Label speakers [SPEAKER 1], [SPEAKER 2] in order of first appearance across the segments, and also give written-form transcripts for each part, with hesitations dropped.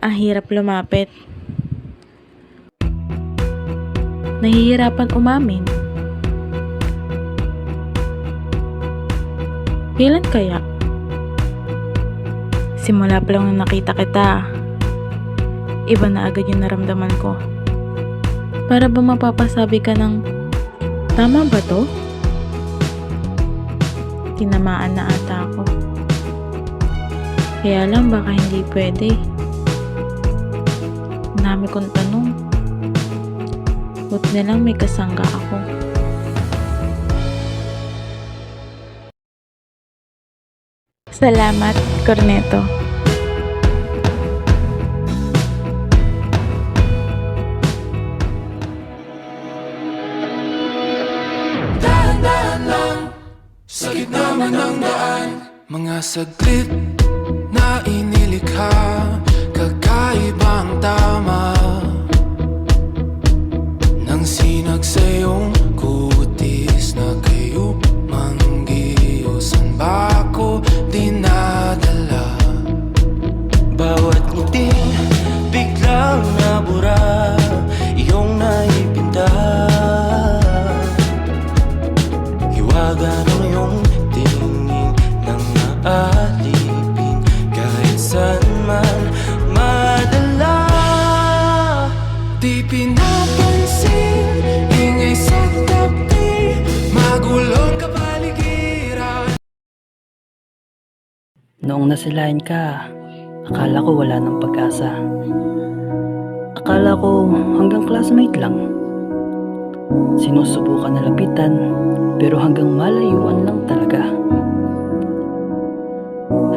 [SPEAKER 1] Ang hirap lumapit. Nahihirapan umamin. Kailan kaya? Simula pa lang nung nakita kita, iba na agad yung naramdaman ko. Para ba mapapasabi ka ng, tama ba to? Tinamaan na ata ako. Kaya lang baka hindi pwede. Ang dami kong tanong. Buti na lang may kasangga ako. Salamat, Corneto.
[SPEAKER 2] Dahan-dahan lang sa gitna man ng daan. Mga saglit na inilikha, kakaibang tama nang sinag sa iyong kutis na kayo manggiyosan ba ako dinadala? Bawat ngiting biglang nabura, iyong naipinta. Hiwaga ng iyong tingin nang maalipin kahit saan man madala. Di pinapansin, ingay sa tabi, magulong kapaligiran.
[SPEAKER 3] Noong nasilayan ka, akala ko wala ng pag-asa. Akala ko hanggang classmate lang. Sinusubukan na lapitan, pero hanggang malayuan lang talaga.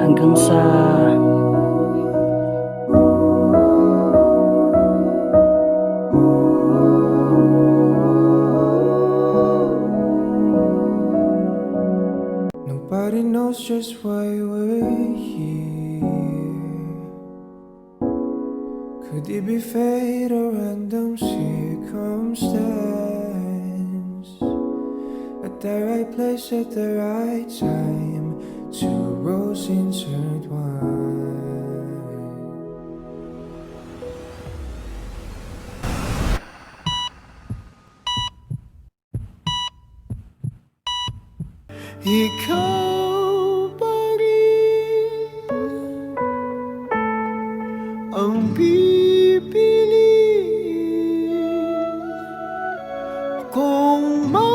[SPEAKER 3] Hanggang sa...
[SPEAKER 2] Nobody knows just why we're here. Could it be fate or random circumstance? At the right place at the right time, two roads intertwined. Ikaw pa rin ang pipiliin kung mahalin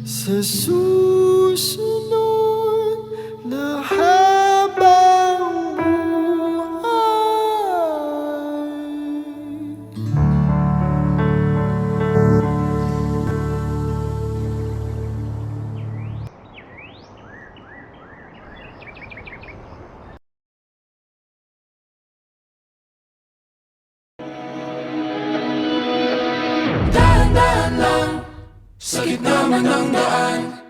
[SPEAKER 2] sa susunod na habang buhay. Dahan-dahan lang sa gitna man ng daan.